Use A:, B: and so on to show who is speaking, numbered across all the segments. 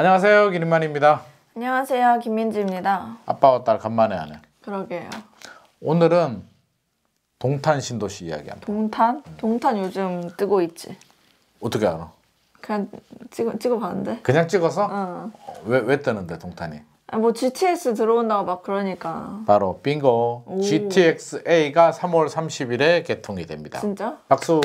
A: 안녕하세요, 기린만입니다.
B: 안녕하세요, 김민지입니다.
A: 아빠와 딸 간만에 하네.
B: 그러게요.
A: 오늘은 동탄 신도시 이야기합니다.
B: 동탄? 동탄 요즘 뜨고 있지.
A: 어떻게 알아?
B: 그냥 찍어봤는데.
A: 그냥 찍어서?
B: 어.
A: 왜 뜨는데 동탄이?
B: 뭐 GTX 들어온다고 막 그러니까.
A: 바로 빙고.
B: 오.
A: GTX-A가 3월 30일에 개통이 됩니다.
B: 진짜?
A: 박수.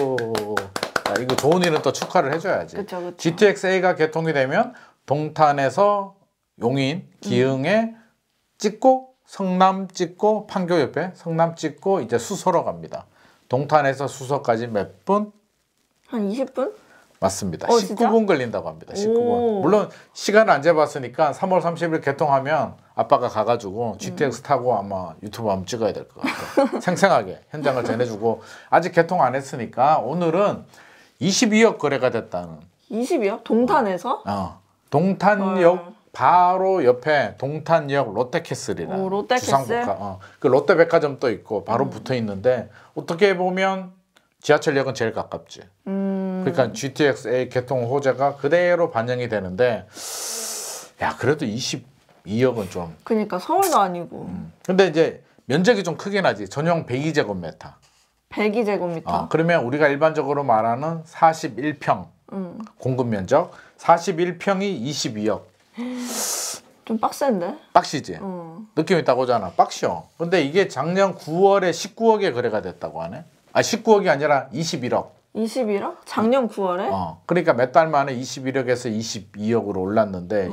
A: 자, 이거 좋은 일은 또 축하를 해줘야지.
B: 그쵸.
A: GTX-A가 개통이 되면 동탄에서 용인, 기흥에 찍고 성남 찍고 판교 옆에 성남 찍고 이제 수서로 갑니다. 동탄에서 수서까지 몇 분?
B: 한 20분?
A: 맞습니다. 19분
B: 진짜?
A: 걸린다고 합니다. 19분.
B: 오.
A: 물론 시간을 안 재봤으니까 3월 30일 개통하면 아빠가 가가지고 GTX 타고 아마 유튜브 한번 찍어야 될 것 같아요. 생생하게 현장을 전해주고 아직 개통 안 했으니까 오늘은 22억 거래가 됐다는.
B: 20이요? 동탄에서?
A: 동탄역 바로 옆에 동탄역 롯데캐슬이라는
B: 오, 롯데캐슬?
A: 주상복합. 그 롯데백화점도 있고 바로 붙어 있는데 어떻게 보면 지하철역은 제일 가깝지. 그러니까 GTX-A 개통 호재가 그대로 반영이 되는데 야 그래도 22억은 좀.
B: 그러니까 서울도 아니고.
A: 근데 이제 면적이 좀 크긴 하지. 전용 102제곱미터.
B: 102제곱미터.
A: 그러면 우리가 일반적으로 말하는 41평 공급 면적 41평이 22억.
B: 좀 빡센데?
A: 빡시지? 느낌 있다고 하잖아. 빡시어. 근데 이게 작년 9월에 19억에 거래가 됐다고 하네. 19억이 아니라 21억.
B: 21억? 작년 9월에?
A: 그러니까 몇 달 만에 21억에서 22억으로 올랐는데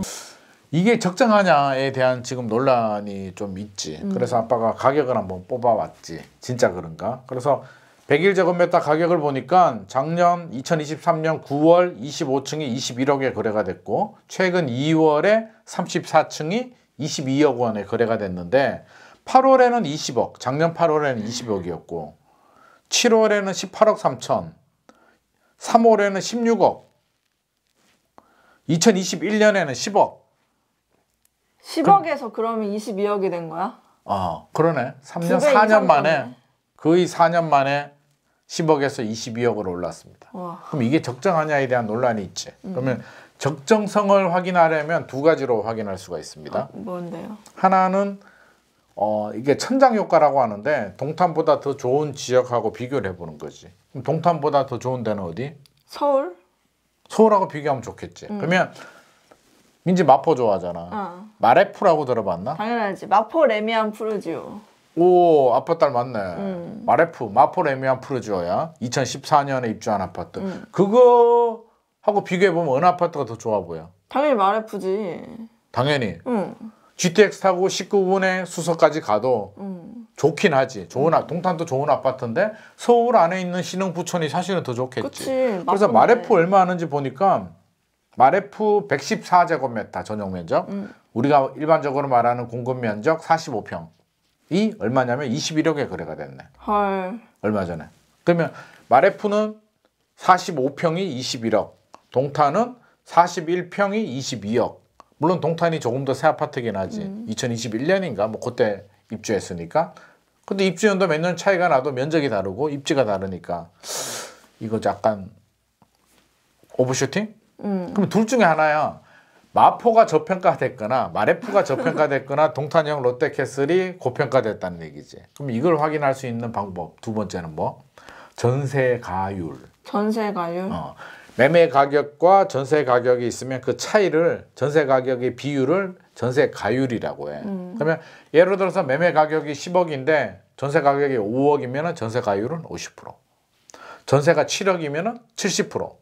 A: 이게 적정하냐에 대한 지금 논란이 좀 있지. 그래서 아빠가 가격을 한번 뽑아왔지. 진짜 그런가? 그래서 101제곱미터 가격을 보니까 작년 2023년 9월 25층이 21억에 거래가 됐고 최근 2월에 34층이 22억 원에 거래가 됐는데 8월에는 20억, 작년 8월에는 20억이었고 7월에는 18억 3천, 3월에는 16억, 2021년에는 10억.
B: 10억에서 그러면 22억이 된 거야?
A: 그러네. 3년,
B: 2배
A: 4년
B: 이상
A: 만에
B: 떴네.
A: 거의 4년 만에 10억에서 22억으로 올랐습니다.
B: 와.
A: 그럼 이게 적정하냐에 대한 논란이 있지. 그러면 적정성을 확인하려면 두 가지로 확인할 수가 있습니다.
B: 뭔데요?
A: 하나는 이게 천장 효과라고 하는데 동탄보다 더 좋은 지역하고 비교를 해보는 거지. 그럼 동탄보다 더 좋은 데는 어디?
B: 서울?
A: 서울하고 비교하면 좋겠지. 그러면 민지 마포 좋아하잖아. 마레프라고 들어봤나?
B: 당연하지. 마포 레미안 푸르지오.
A: 오, 아빠 딸 맞네. 마레프, 마포 레미안 푸르지오야. 2014년에 입주한 아파트. 그거하고 비교해보면 어느 아파트가 더 좋아 보여?
B: 당연히 마레프지.
A: 당연히.
B: 응.
A: GTX 타고 19분에 수서까지 가도 좋긴 하지. 동탄도 좋은 아파트인데 서울 안에 있는 신흥 부촌이 사실은 더 좋겠지.
B: 그치,
A: 그래서
B: 마포인데.
A: 마레프 얼마 하는지 보니까 마레프 114제곱미터 전용 면적. 우리가 일반적으로 말하는 공급 면적 45평. 이 얼마냐면 21억에 거래가 됐네.
B: 헐.
A: 얼마 전에. 그러면 마레프는 45평이 21억. 동탄은 41평이 22억. 물론 동탄이 조금 더 새 아파트긴 하지. 2021년인가 뭐 그때 입주했으니까. 근데 입주연도 몇 년 차이가 나도 면적이 다르고 입지가 다르니까 이거 약간 오버슈팅? 그럼 둘 중에 하나야. 마포가 저평가됐거나 마레프가 저평가됐거나 동탄형 롯데캐슬이 고평가됐다는 얘기지. 그럼 이걸 확인할 수 있는 방법 두 번째는 뭐? 전세가율.
B: 전세가율?
A: 매매 가격과 전세 가격이 있으면 그 차이를 전세 가격의 비율을 전세 가율이라고 해. 그러면 예를 들어서 매매 가격이 10억인데 전세 가격이 5억이면 전세 가율은 50%. 전세가 7억이면 70%.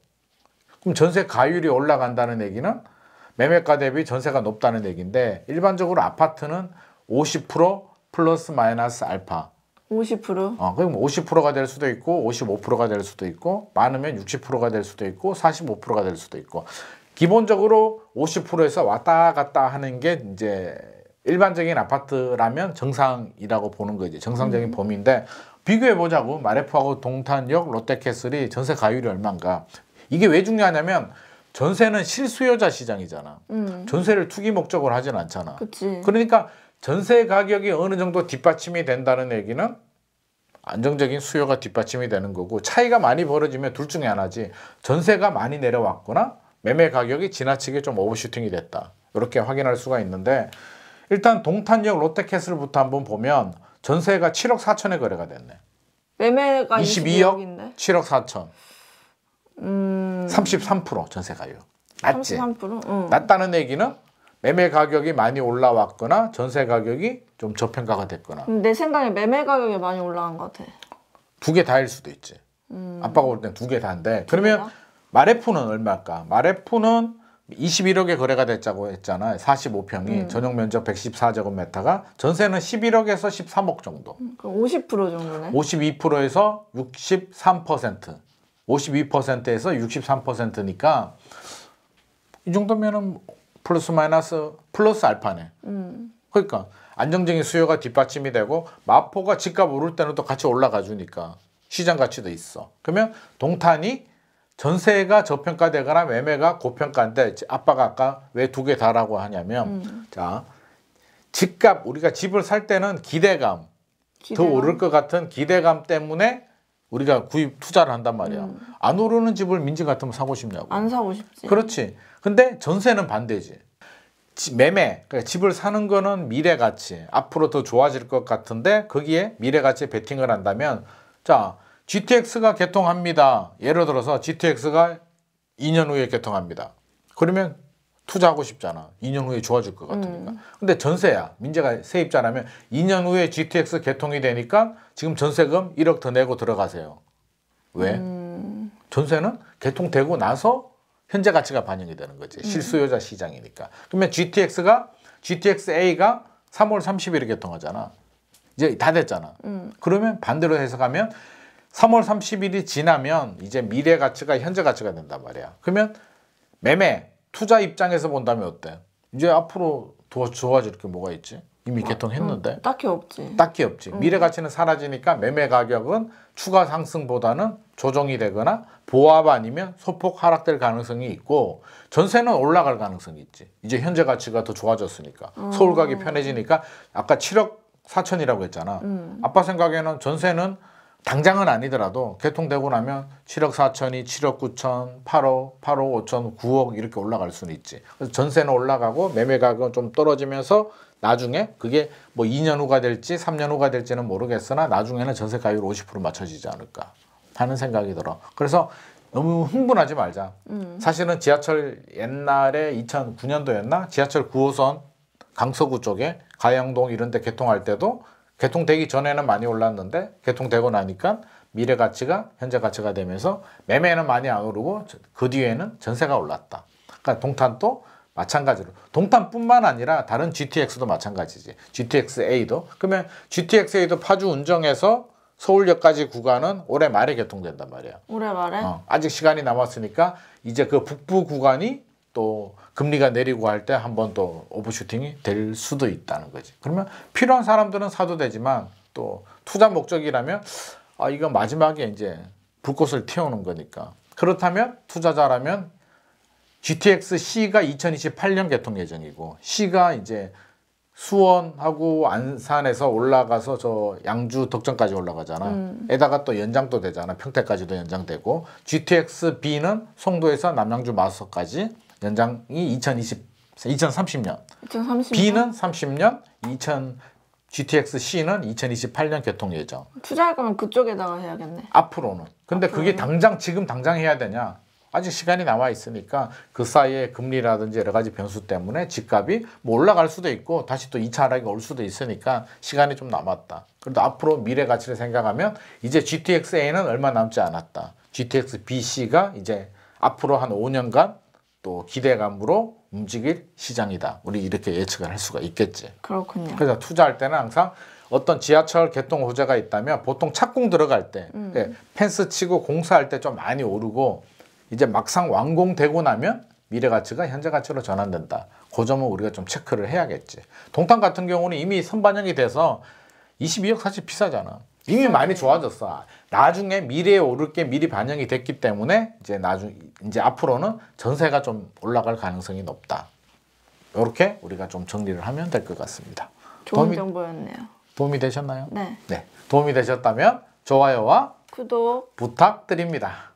A: 그럼 전세 가율이 올라간다는 얘기는 매매가 대비 전세가 높다는 얘기인데 일반적으로 아파트는 50% 플러스 마이너스 알파.
B: 50%?
A: 그럼 50%가 될 수도 있고 55%가 될 수도 있고 많으면 60%가 될 수도 있고 45%가 될 수도 있고 기본적으로 50%에서 왔다 갔다 하는 게 이제 일반적인 아파트라면 정상이라고 보는 거지. 정상적인 범위인데 비교해 보자고. 마레프하고 동탄역 롯데캐슬이 전세 가율이 얼마인가. 이게 왜 중요하냐면 전세는 실수요자 시장이잖아. 전세를 투기 목적으로 하진 않잖아.
B: 그치.
A: 그러니까 전세 가격이 어느 정도 뒷받침이 된다는 얘기는 안정적인 수요가 뒷받침이 되는 거고 차이가 많이 벌어지면 둘 중에 하나지. 전세가 많이 내려왔거나 매매 가격이 지나치게 좀 오버슈팅이 됐다. 이렇게 확인할 수가 있는데 일단 동탄역 롯데캐슬부터 한번 보면 전세가 7억 4천에 거래가 됐네.
B: 매매가
A: 22억
B: 22억인데.
A: 7억 4천. 33% 전세가요. 낮지?
B: 33%? 응.
A: 낮다는 얘기는 매매 가격이 많이 올라왔거나 전세 가격이 좀 저평가가 됐거나
B: 내 생각에 매매 가격이 많이 올라간 것 같아.
A: 두 개 다일 수도 있지. 아빠가 볼 땐 두 개 다인데 그러면
B: 개다?
A: 마레프는 얼마일까? 마레프는 21억에 거래가 됐다고 했잖아요. 45평이 전용 면적 114제곱미터가 전세는 11억에서 13억 정도.
B: 그럼 50% 정도네.
A: 52%에서 63%. 52%에서 63%니까 이 정도면은 플러스 마이너스 플러스 알파네. 그러니까 안정적인 수요가 뒷받침이 되고 마포가 집값 오를 때는 또 같이 올라가 주니까 시장 가치도 있어. 그러면 동탄이 전세가 저평가되거나 매매가 고평가인데 아빠가 아까 왜 두 개 다라고 하냐면 자 집값 우리가 집을 살 때는 기대감 더 오를 것 같은 기대감 때문에 우리가 구입 투자를 한단 말이야. 안 오르는 집을 민지 같으면 사고 싶냐고.
B: 안 사고 싶지.
A: 그렇지. 근데 전세는 반대지. 매매, 그러니까 집을 사는 거는 미래 가치, 앞으로 더 좋아질 것 같은데 거기에 미래 가치에 베팅을 한다면 자 GTX가 개통합니다. 예를 들어서 GTX가 2년 후에 개통합니다. 그러면 투자하고 싶잖아. 2년 후에 좋아질 것 같으니까. 근데 전세야. 민재가 세입자라면 2년 후에 GTX 개통이 되니까 지금 전세금 1억 더 내고 들어가세요. 왜? 전세는 개통되고 나서 현재 가치가 반영이 되는 거지. 실수요자 시장이니까. 그러면 GTX-A가 3월 30일에 개통하잖아. 이제 다 됐잖아. 그러면 반대로 해석하면 3월 30일이 지나면 이제 미래 가치가 현재 가치가 된단 말이야. 그러면 매매, 투자 입장에서 본다면 어때? 이제 앞으로 더 좋아질 게 뭐가 있지? 이미 개통했는데.
B: 딱히 없지.
A: 딱히 없지. 미래 가치는 사라지니까 매매 가격은 추가 상승보다는 조정이 되거나 보합 아니면 소폭 하락될 가능성이 있고 전세는 올라갈 가능성이 있지. 이제 현재 가치가 더 좋아졌으니까. 서울 가기 편해지니까 아까 7억 4천이라고 했잖아. 아빠 생각에는 전세는 당장은 아니더라도 개통되고 나면 7억 4천이 7억 9천, 8억, 8억 5천, 9억 이렇게 올라갈 수는 있지. 그래서 전세는 올라가고 매매 가격은 좀 떨어지면서 나중에 그게 뭐 2년 후가 될지 3년 후가 될지는 모르겠으나 나중에는 전세 가율 50% 맞춰지지 않을까 하는 생각이 들어. 그래서 너무 흥분하지 말자. 사실은 지하철 옛날에 2009년도였나? 지하철 9호선 강서구 쪽에 가양동 이런 데 개통할 때도 개통되기 전에는 많이 올랐는데 개통되고 나니까 미래 가치가 현재 가치가 되면서 매매는 많이 안 오르고 그 뒤에는 전세가 올랐다. 그러니까 동탄도 마찬가지로 동탄뿐만 아니라 다른 GTX도 마찬가지지. GTX-A도 그러면 GTX-A도 파주 운정에서 서울역까지 구간은 올해 말에 개통된단 말이야.
B: 올해 말에?
A: 아직 시간이 남았으니까 이제 그 북부 구간이 또 금리가 내리고 할 때 한 번 또 오버슈팅이 될 수도 있다는 거지. 그러면 필요한 사람들은 사도 되지만 또 투자 목적이라면 이거 마지막에 이제 불꽃을 튀어오는 거니까. 그렇다면 투자자라면 GTX-C가 2028년 개통 예정이고 C가 이제 수원하고 안산에서 올라가서 저 양주 덕천까지 올라가잖아. 에다가 또 연장도 되잖아. 평택까지도 연장되고 GTX-B는 송도에서 남양주 마서까지 연장이 2030년.
B: 2030년?
A: B는 30년, GTX-C는 2028년 개통 예정.
B: 투자할 거면 그쪽에다가 해야겠네.
A: 앞으로는. 근데 그게 지금 당장 해야 되냐? 아직 시간이 남아 있으니까 그 사이에 금리라든지 여러 가지 변수 때문에 집값이 뭐 올라갈 수도 있고 다시 또 2차 하락이 올 수도 있으니까 시간이 좀 남았다. 그래도 앞으로 미래 가치를 생각하면 이제 GTX-A는 얼마 남지 않았다. GTX-BC가 이제 앞으로 한 5년간 또 기대감으로 움직일 시장이다. 우리 이렇게 예측을 할 수가 있겠지.
B: 그렇군요.
A: 그래서 투자할 때는 항상 어떤 지하철 개통 호재가 있다면 보통 착공 들어갈 때 펜스 치고 공사할 때 좀 많이 오르고 이제 막상 완공되고 나면 미래 가치가 현재 가치로 전환된다. 그 점은 우리가 좀 체크를 해야겠지. 동탄 같은 경우는 이미 선반영이 돼서 22억 사실 비싸잖아. 이미 많이 좋아졌어. 나중에 미래에 오를 게 미리 반영이 됐기 때문에 이제 앞으로는 전세가 좀 올라갈 가능성이 높다. 이렇게 우리가 좀 정리를 하면 될 것 같습니다.
B: 좋은 정보였네요.
A: 도움이 되셨나요?
B: 네.
A: 네. 도움이 되셨다면 좋아요와
B: 구독
A: 부탁드립니다.